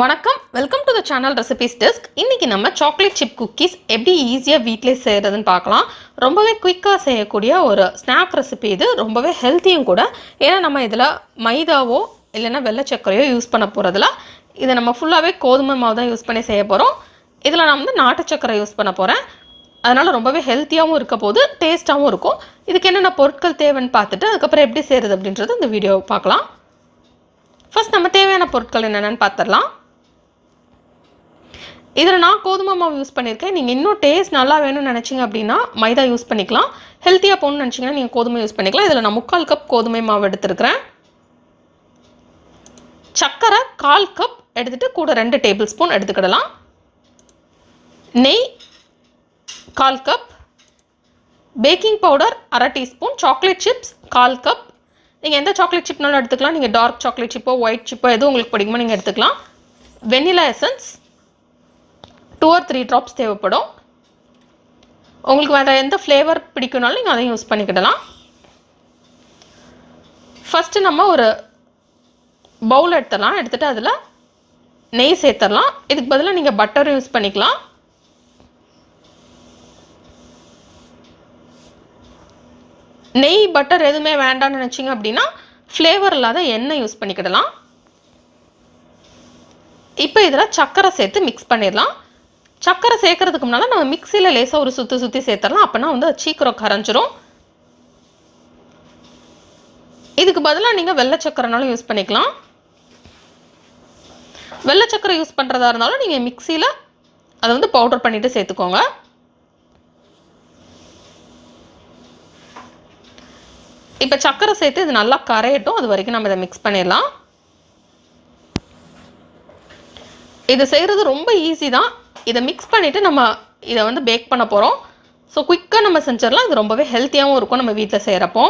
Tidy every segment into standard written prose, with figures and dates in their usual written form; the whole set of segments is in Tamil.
வணக்கம், welcome to the channel recipes desk. இன்றைக்கி நம்ம சாக்லேட் சிப் குக்கீஸ் எப்படி ஈஸியாக வீட்டிலே செய்கிறதுன்னு பார்க்கலாம். ரொம்பவே குயிக்காக செய்யக்கூடிய ஒரு ஸ்நாக் ரெசிபி இது. ரொம்பவே ஹெல்த்தியும் கூட. ஏன்னா நம்ம இதில் மைதாவோ இல்லைன்னா வெள்ளை சர்க்கரையோ யூஸ் பண்ண போகிறதில்ல. இதை நம்ம ஃபுல்லாகவே கோதுமை மாவு தான் யூஸ் பண்ணி செய்ய போகிறோம். இதில் நான் நாட்டு சர்க்கரை யூஸ் பண்ண போகிறேன். அதனால் ரொம்பவே ஹெல்த்தியாகவும் இருக்க போது, டேஸ்ட்டாகவும் இருக்கும். இதுக்கு என்னென்ன பொருட்கள் தேவைன்னு பார்த்துட்டு அதுக்கப்புறம் எப்படி செய்கிறது அப்படின்றது இந்த வீடியோவை பார்க்கலாம். ஃபர்ஸ்ட் நம்ம தேவையான பொருட்கள் என்னென்னு பார்த்துடலாம். இதில் நான் கோதுமை மாவு யூஸ் பண்ணியிருக்கேன். நீங்கள் இன்னும் டேஸ்ட் நல்லா வேணும்னு நினச்சிங்க அப்படின்னா மைதா யூஸ் பண்ணிக்கலாம். ஹெல்த்தியாக போகணும்னு நினச்சிங்கன்னா நீங்கள் கோதுமை யூஸ் பண்ணிக்கலாம். இதில் நான் 3/4 கப் கோதுமை மாவு எடுத்துருக்கிறேன். சர்க்கரை 1/4 கப் எடுத்துகிட்டு கூட 2 டேபிள் ஸ்பூன் எடுத்துக்கிடலாம். நெய் 1/4 cup, baking powder 1/2 teaspoon, chocolate chips 1/4 cup. நீங்கள் எந்த சாக்லேட் சிப்னாலும் எடுத்துக்கலாம். நீங்கள் டார்க் சாக்லேட் சிப்போ ஒயிட் சிப்போ எதுவும் உங்களுக்கு பிடிக்குமோ நீங்கள் எடுத்துக்கலாம். வெனிலா எசன்ஸ் 2 or 3 drops தேவைப்படும். உங்களுக்கு வேறு எந்த ஃப்ளேவர் பிடிக்குனாலும் நீங்கள் அதையும் யூஸ் பண்ணிக்கிடலாம். ஃபஸ்ட்டு நம்ம ஒரு பவுல் எடுத்துடலாம். எடுத்துகிட்டு அதில் நெய் சேர்த்துடலாம். இதுக்கு பதிலாக நீங்கள் பட்டரும் யூஸ் பண்ணிக்கலாம். நெய் பட்டர் எதுவுமே வேண்டாம்னு நினச்சிங்க அப்படின்னா ஃப்ளேவர் இல்லாத எண்ணெய் யூஸ் பண்ணிக்கிடலாம். இப்போ இதில் சர்க்கரை சேர்த்து மிக்ஸ் பண்ணிடலாம். சர்க்கரை சேர்க்கறதுக்கு முன்னால் நம்ம மிக்சியில் லேசாக ஒரு சுற்றி சேர்த்துடலாம். அப்போனா சீக்கிரம் கரைஞ்சிரும். இதுக்கு பதிலாக நீங்கள் வெள்ளை சர்க்கரைனாலும் யூஸ் பண்ணிக்கலாம். வெள்ளை சர்க்கரை யூஸ் பண்ணுறதா இருந்தாலும் நீங்கள் மிக்சியில் அதை பவுடர் பண்ணிவிட்டு சேர்த்துக்கோங்க. இப்போ சர்க்கரை சேர்த்து இது நல்லா கரையட்டும். அது வரைக்கும் நம்ம இதை மிக்ஸ் பண்ணிடலாம். இது செய்கிறது ரொம்ப ஈஸி தான். இதை மிக்ஸ் பண்ணிவிட்டு நம்ம இதை பேக் பண்ண போகிறோம். ஸோ குயிக்காக நம்ம செஞ்சிடலாம். இது ரொம்பவே ஹெல்த்தியாகவும் இருக்கும் நம்ம வீட்டில் செய்கிறப்போ.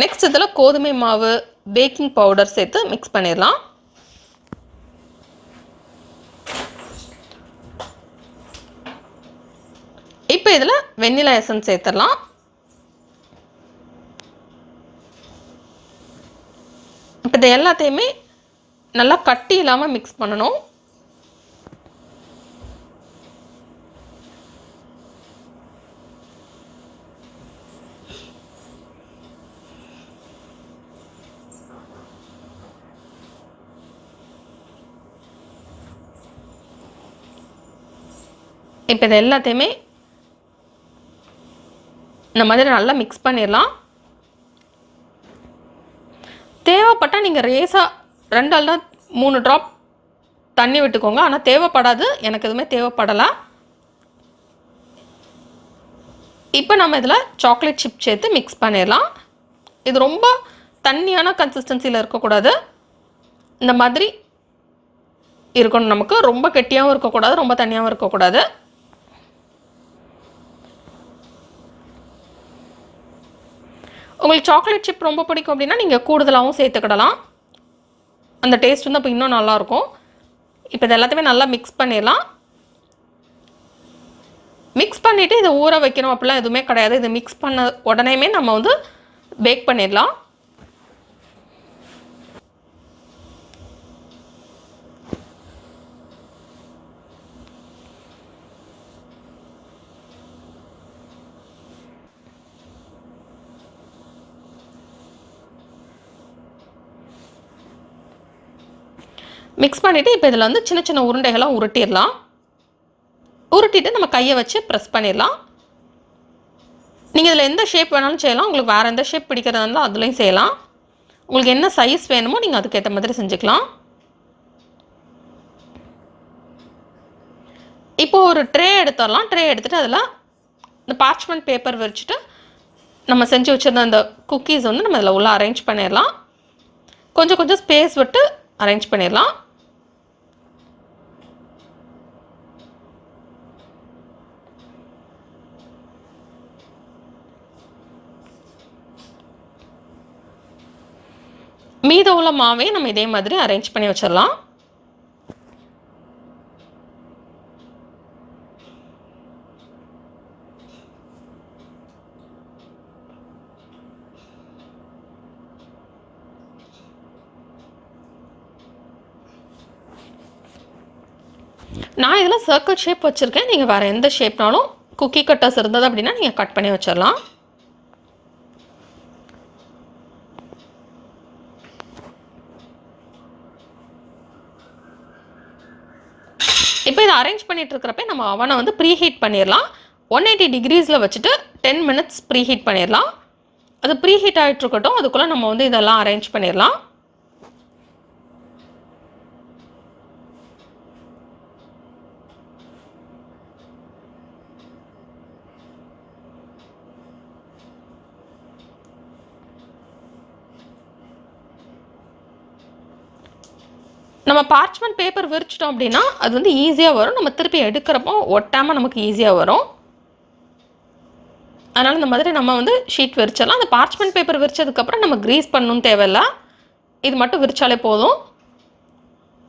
நெக்ஸ்ட் இதில் கோதுமை மாவு, பேக்கிங் பவுடர் சேர்த்து மிக்ஸ் பண்ணிடலாம். இப்போ இதில் வெண்ணிலா எசன்ஸ் சேர்த்துடலாம். இப்போ இது எல்லாத்தையுமே நல்லா கட்டி இல்லாமல் மிக்ஸ் பண்ணணும். இப்போ இது எல்லாத்தையுமே இந்த மாதிரி நல்லா மிக்ஸ் பண்ணிடலாம். தேவைப்பட்டால் நீங்கள் ரேஸாக 2 அல்ல 3 ட்ராப் தண்ணி விட்டுக்கோங்க. ஆனால் தேவைப்படாது. எனக்கு எதுவுமே தேவைப்படலை. இப்போ நம்ம இதில் சாக்லேட் சிப் சேர்த்து மிக்ஸ் பண்ணிடலாம். இது ரொம்ப தண்ணியான கன்சிஸ்டன்சியில் இருக்கக்கூடாது. இந்த மாதிரி இருக்கணும். நமக்கு ரொம்ப கெட்டியாகவும் இருக்கக்கூடாது, ரொம்ப தண்ணியாகவும் இருக்கக்கூடாது. உங்களுக்கு சாக்லேட் சிப் ரொம்ப பிடிக்கும் அப்படின்னா நீங்கள் கூடுதலாகவும் சேர்த்துக்கிடலாம். அந்த டேஸ்ட் அப்போ இன்னும் நல்லாயிருக்கும். இப்போ இது எல்லாத்தையுமே நல்லா மிக்ஸ் பண்ணிடலாம். மிக்ஸ் பண்ணிவிட்டு இதை ஊற வைக்கணும் அப்படிலாம் எதுவுமே கிடையாது. இதை மிக்ஸ் பண்ண உடனேமே நம்ம பேக் பண்ணிடலாம். மிக்ஸ் பண்ணிவிட்டு இப்போ இதில் சின்ன சின்ன உருண்டைகளாக உருட்டிடலாம். உருட்டிட்டு நம்ம கையை வச்சு ப்ரெஸ் பண்ணிடலாம். நீங்கள் இதில் எந்த ஷேப் வேணாலும் செய்யலாம். உங்களுக்கு வேறு எந்த ஷேப் பிடிக்கிறதுனால அதுலேயும் செய்யலாம். உங்களுக்கு என்ன சைஸ் வேணுமோ நீங்கள் அதுக்கேற்ற மாதிரி செஞ்சுக்கலாம். இப்போ ஒரு ட்ரே எடுத்துடலாம். ட்ரே எடுத்துகிட்டு அதில் இந்த பார்ச்மெண்ட் பேப்பர் வச்சுட்டு நம்ம செஞ்சு வச்சுருந்த அந்த குக்கீஸ் நம்ம இதில் உள்ள அரேஞ்ச் பண்ணிடலாம். கொஞ்சம் கொஞ்சம் ஸ்பேஸ் விட்டு அரேஞ்ச் பண்ணிடலாம். மீத உள்ள மாவே நம்ம இதே மாதிரி அரேஞ்ச் பண்ணி வச்சிடலாம். நான் இதில் சர்க்கிள் ஷேப் வச்சுருக்கேன். நீங்கள் வேறு எந்த ஷேப்னாலும் குக்கி கட்டர்ஸ் இருந்தது அப்படின்னா நீங்கள் கட் பண்ணி வச்சிடலாம். இப்போ இதை அரேஞ்ச் பண்ணிட்டு இருக்கிறப்ப நம்ம அவனை வந்து ப்ரீஹீட் பண்ணிடலாம். 180 டிகிரிஸில் வச்சுட்டு 10 மினிட்ஸ் ப்ரீஹீட் பண்ணிடலாம். அது ப்ரீஹீட் ஆகிட்டு இருக்கட்டும், அதுக்குள்ளே நம்ம வந்து இதெல்லாம் அரேஞ்ச் பண்ணிடலாம். நம்ம பார்ச்மெண்ட் பேப்பர் விரிச்சிட்டோம் அப்படின்னா அது வந்து ஈஸியாக வரும். நம்ம திருப்பி எடுக்கிறப்போ ஒட்டாமல் நமக்கு ஈஸியாக வரும். அதனால் இந்த மாதிரி நம்ம வந்து ஷீட் விரிச்சிடலாம். அந்த பார்ச்மெண்ட் பேப்பர் விரிச்சதுக்கப்புறம் நம்ம க்ரீஸ் பண்ணணும்னு தேவையில்லை. இது மட்டும் விரிச்சாலே போதும்.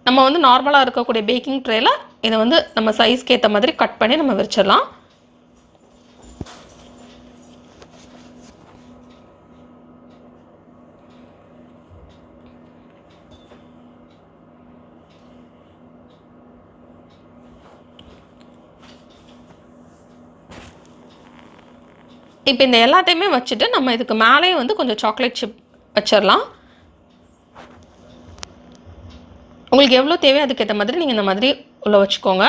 நம்ம வந்து நார்மலாக இருக்கக்கூடிய பேக்கிங் ட்ரேயில் இதை வந்து நம்ம சைஸ்க்கு ஏற்ற மாதிரி கட் பண்ணி நம்ம விரிச்சிடலாம். இப்போ இந்த எல்லாத்தையுமே வச்சுட்டு நம்ம இதுக்கு மேலே வந்து கொஞ்சம் சாக்லேட் சிப் வச்சிடலாம். உங்களுக்கு எவ்வளோ தேவையோ அதுக்கேற்ற மாதிரி நீங்கள் இந்த மாதிரி உள்ள வச்சுக்கோங்க.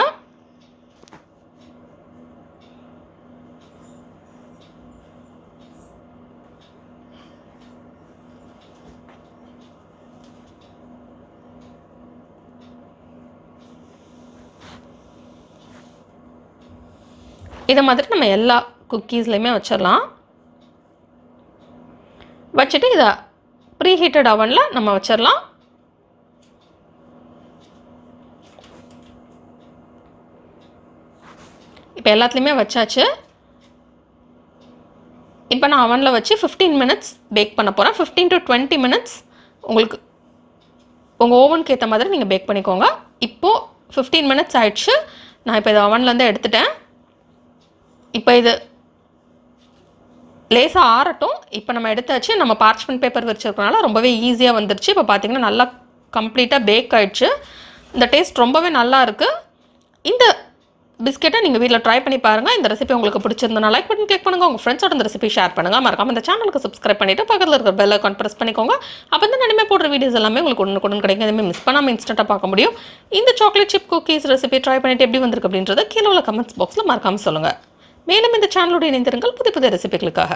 இதை மாதிரி நம்ம எல்லா குக்கீஸ்லையுமே வச்சிடலாம். வச்சுட்டு இதை ப்ரீஹீட்டட் அவனில் நம்ம வச்சிடலாம். இப்போ எல்லாத்துலேயுமே வச்சாச்சு. இப்போ நான் அவனில் வச்சு 15 மினிட்ஸ் பேக் பண்ண போகிறேன். 15 to 20 மினிட்ஸ் உங்களுக்கு உங்கள் ஓவனுக்கு ஏற்ற மாதிரி நீங்கள் பேக் பண்ணிக்கோங்க. இப்போது 15 மினிட்ஸ் ஆயிடுச்சு. நான் இப்போ இதை அவன்லேருந்து எடுத்துட்டேன். இப்போ இது லேசாக ஆறட்டும். இப்போ நம்ம எடுத்தாச்சு. நம்ம பார்ச்மெண்ட் பேப்பர் வச்சுருக்கனால ரொம்பவே ஈஸியாக வந்துருச்சு. இப்போ பார்த்தீங்கன்னா நல்லா கம்ப்ளீட்டாக பேக் ஆகிடுச்சு. இந்த டேஸ்ட் ரொம்பவே நல்லா இருக்குது. இந்த பிஸ்கெட்டை நீங்கள் வீட்டில் ட்ரை பண்ணி பாருங்கள். இந்த ரெசிபி உங்களுக்கு பிடிச்சிருந்தனா லைக் பட்டன் கிளிக் பண்ணுங்கள். உங்கள் ஃப்ரெண்ட்ஸோட இந்த ரெசிபி ஷேர் பண்ணுங்கள். மறக்காம இந்த சேனலுக்கு சப்ஸ்கிரைப் பண்ணிவிட்டு பக்கத்தில் இருக்கிற பெல் ஐகான் ப்ரெஸ் பண்ணிக்கோங்க. அப்போ தான் இனிமேல் போடுற வீடியோஸ் எல்லாமே உங்களுக்கு உடனுக்குடன் கிடைக்கும். எதுவுமே மிஸ் பண்ணாமல் இன்ஸ்டண்ட்டாக பார்க்க முடியும். இந்த chocolate chip cookies recipe try பண்ணிவிட்டு எப்படி வந்திருக்கு அப்படின்றத கீழே உள்ள கமெண்ட்ஸ் பாக்ஸில் மறக்காமல் சொல்லுங்கள். மேலும் இந்த சேனலோட இணைந்திருங்கள் புதிய புதிய ரெசிபிகளுக்காக.